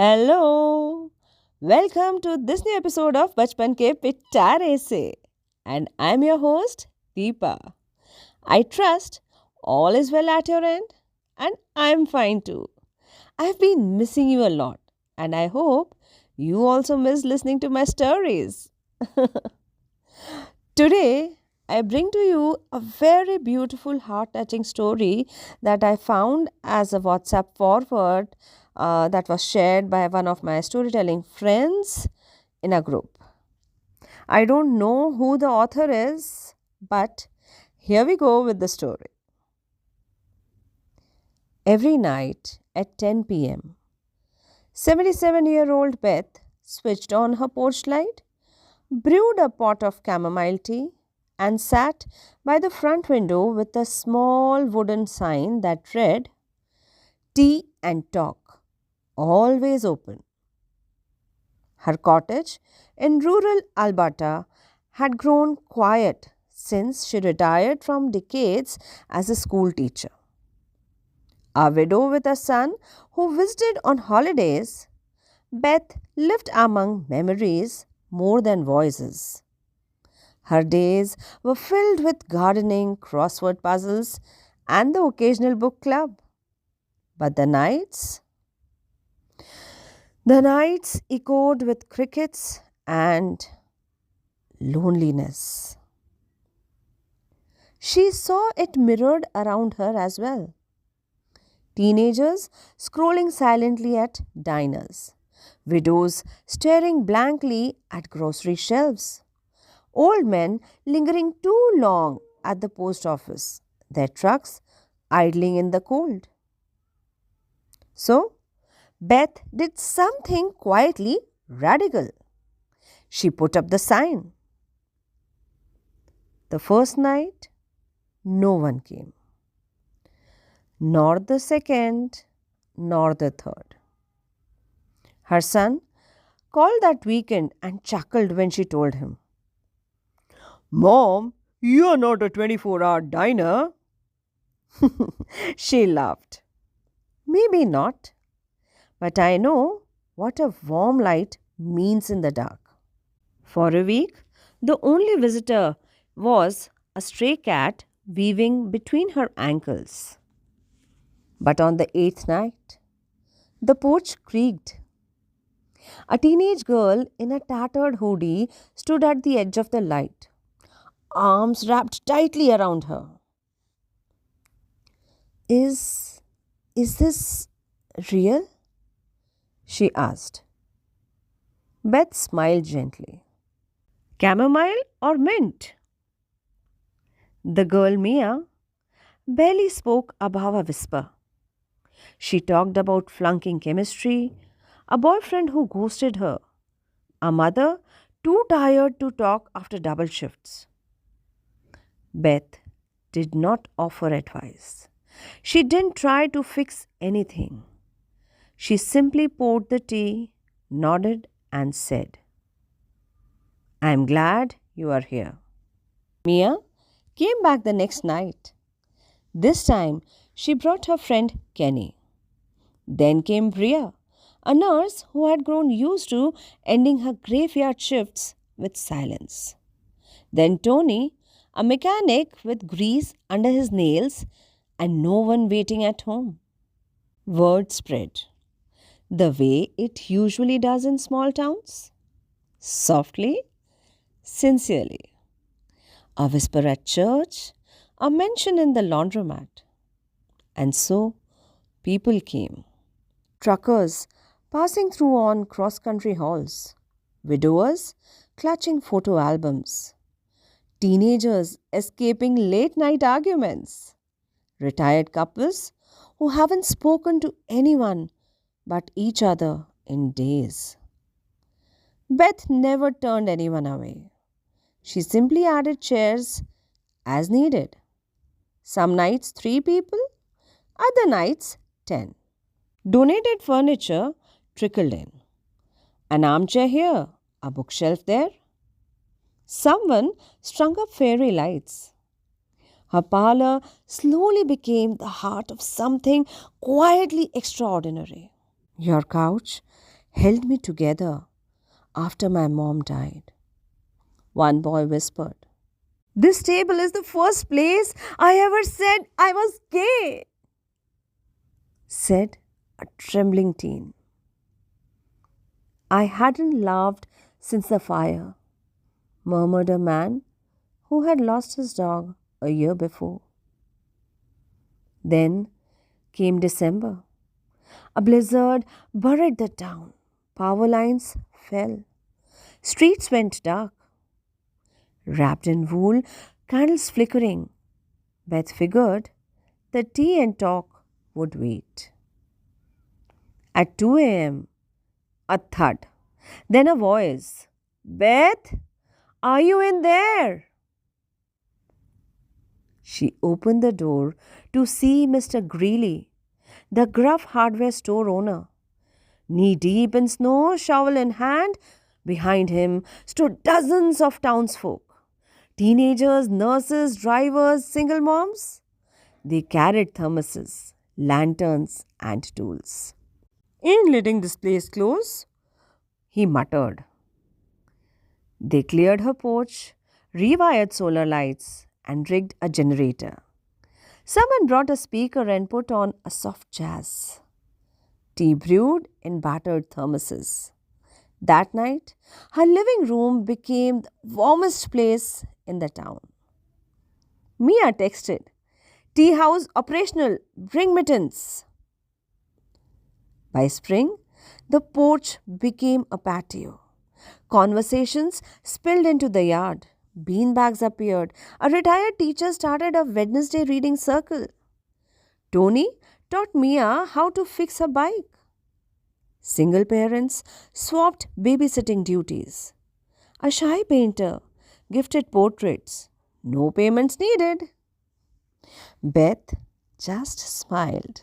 Hello, welcome to this new episode of Bachpan Ke Pitare Se, and I'm your host Deepa. I trust all is well at your end, and I'm fine too. I've been missing you a lot, and I hope you also miss listening to my stories. Today, I bring to you a very beautiful, heart touching story that I found as a WhatsApp forward that was shared by one of my storytelling friends in a group. I don't know who the author is, but here we go with the story. Every night at 10 p.m., 77-year-old Beth switched on her porch light, brewed a pot of chamomile tea, and sat by the front window with a small wooden sign that read, Tea and Talk, always open. Her cottage in rural Alberta had grown quiet since she retired from decades as a school teacher. A widow with a son who visited on holidays, Beth lived among memories more than voices. Her days were filled with gardening, crossword puzzles, and the occasional book club. But the nights echoed with crickets and loneliness. She saw it mirrored around her as well. Teenagers scrolling silently at diners, widows staring blankly at grocery shelves, old men lingering too long at the post office, their trucks idling in the cold. So, Beth did something quietly radical. She put up the sign. The first night, no one came, nor the second, nor the third. Her son called that weekend and chuckled when she told him, Mom, you're not a 24-hour diner. She laughed. Maybe not, but I know what a warm light means in the dark. For a week, the only visitor was a stray cat weaving between her ankles. But on the eighth night, the porch creaked. A teenage girl in a tattered hoodie stood at the edge of the light, arms wrapped tightly around her. Is is this real? She asked. Beth smiled gently. Chamomile or mint? The girl Mia barely spoke above a whisper. She talked about flunking chemistry, a boyfriend who ghosted her, a mother too tired to talk after double shifts. Beth did not offer advice. She didn't try to fix anything. She simply poured the tea, nodded, and said, I'm glad you are here. Mia came back the next night. This time, she brought her friend Kenny. Then came Bria, a nurse who had grown used to ending her graveyard shifts with silence. Then Tony, a mechanic with grease under his nails and no one waiting at home. Word spread, the way it usually does in small towns. Softly, sincerely. A whisper at church, a mention in the laundromat. And so people came. Truckers passing through on cross country hauls, widowers clutching photo albums, teenagers escaping late night arguments, retired couples who haven't spoken to anyone but each other in days. Beth never turned anyone away. She simply added chairs as needed. Some nights 3 people, other nights 10. Donated furniture trickled in. An armchair here, a bookshelf there. Someone strung up fairy lights. Her parlor slowly became the heart of something quietly extraordinary. Your couch held me together after my mom died. One boy whispered, "This table is the first place I ever said I was gay," said a trembling teen. "I hadn't laughed since the fire," murmured a man who had lost his dog a year before. Then came December. A blizzard buried the town. Power lines fell. Streets went dark. Wrapped in wool, candles flickering, Beth figured the tea and talk would wait. At 2 a.m., a thud. Then a voice. "Beth, are you in there?" She opened the door to see Mr. Greeley, the gruff hardware store owner. Knee deep in snow, shovel in hand, behind him stood dozens of townsfolk. Teenagers, nurses, drivers, single moms. They carried thermoses, lanterns, and tools. "Ain't letting this place close," he muttered. They cleared her porch, rewired solar lights, and rigged a generator. Someone brought a speaker and put on a soft jazz. Tea brewed in battered thermoses. That night, her living room became the warmest place in the town. Mia texted, "Tea house operational, bring mittens." By spring, the porch became a patio. Conversations spilled into the yard. Beanbags appeared. A retired teacher started a Wednesday reading circle. Tony taught Mia how to fix her bike. Single parents swapped babysitting duties. A shy painter gifted portraits. No payments needed. Beth just smiled,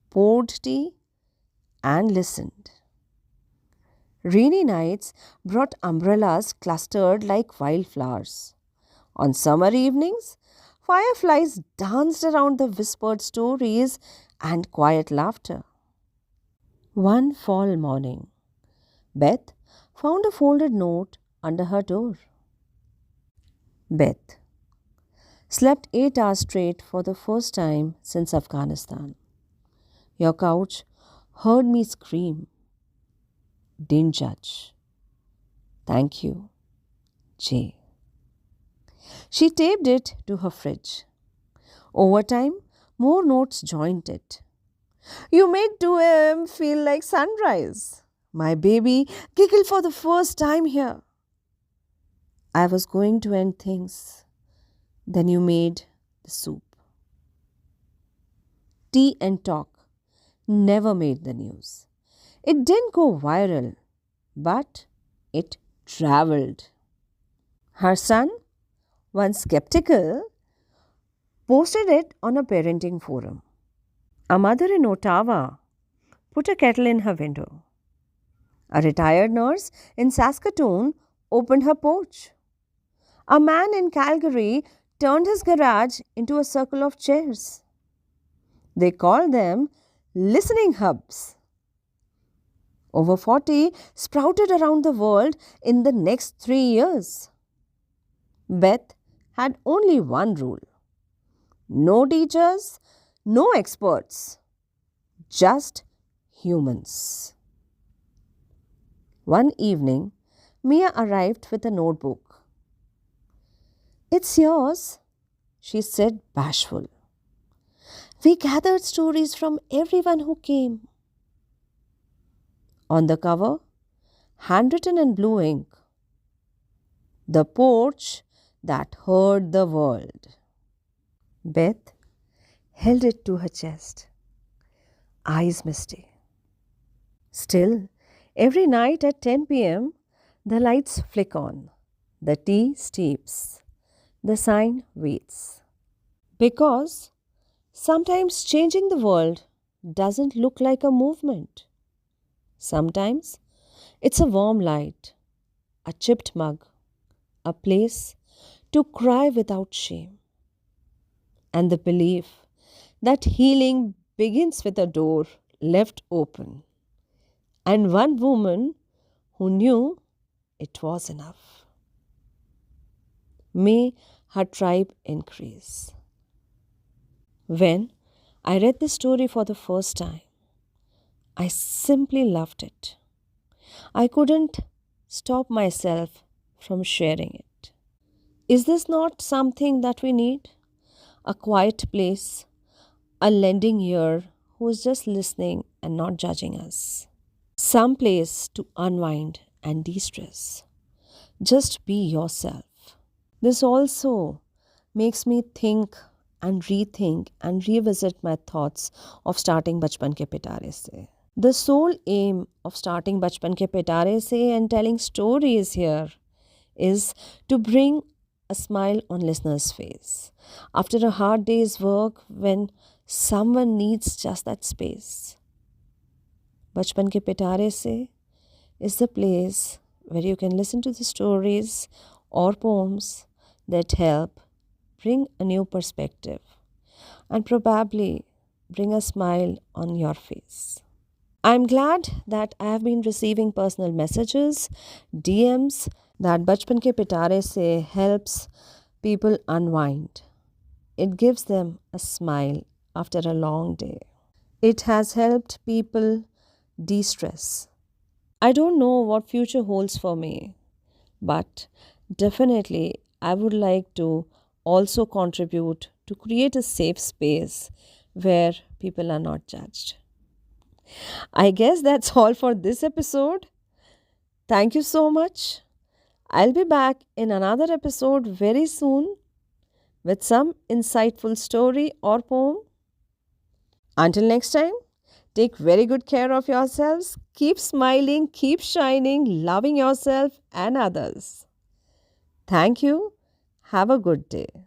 poured tea, and listened. Rainy nights brought umbrellas clustered like wildflowers. On summer evenings, fireflies danced around the whispered stories and quiet laughter. One fall morning, Beth found a folded note under her door. Beth slept 8 hours straight for the first time since Afghanistan. Your couch heard me scream. Didn't judge. Thank you, Jay. She taped it to her fridge. Over time, more notes joined it. "You make 2 a.m. feel like sunrise. My baby giggled for the first time here. I was going to end things. Then you made the soup." Tea and talk never made the news. It didn't go viral, but it traveled. Her son, once skeptical, posted it on a parenting forum. A mother in Ottawa put a kettle in her window. A retired nurse in Saskatoon opened her porch. A man in Calgary turned his garage into a circle of chairs. They called them listening hubs. Over 40 sprouted around the world in the next 3 years. Beth had only one rule: no teachers, no experts, just humans. One evening, Mia arrived with a notebook. "It's yours," she said, bashful. "We gathered stories from everyone who came." On the cover, handwritten in blue ink, "The porch that heard the world." Beth held it to her chest, eyes misty. Still, every night at 10 p.m., the lights flick on, the tea steeps, the sign waits. Because sometimes changing the world doesn't look like a movement. Sometimes it's a warm light, a chipped mug, a place to cry without shame, and the belief that healing begins with a door left open and one woman who knew it was enough. May her tribe increase. When I read this story for the first time, I simply loved it. I couldn't stop myself from sharing it. Is this not something that we need? A quiet place, a lending ear who is just listening and not judging us. Some place to unwind and de stress. Just be yourself. This also makes me think and rethink and revisit my thoughts of starting Bachpan Ke Pitare Se. The sole aim of starting Bachpan Ke Pitare Se and telling stories here is to bring a smile on listeners' face after a hard day's work when someone needs just that space. Bachpan Ke Pitare Se is the place where you can listen to the stories or poems that help bring a new perspective and probably bring a smile on your face. I'm glad that I have been receiving personal messages, DMs, that Bachpan Ke Pitare Se helps people unwind. It gives them a smile after a long day. It has helped people de stress. I don't know what future holds for me, but definitely I would like to also contribute to create a safe space where people are not judged. I guess that's all for this episode. Thank you so much. I'll be back in another episode very soon with some insightful story or poem. Until next time, take very good care of yourselves. Keep smiling, keep shining, loving yourself and others. Thank you. Have a good day.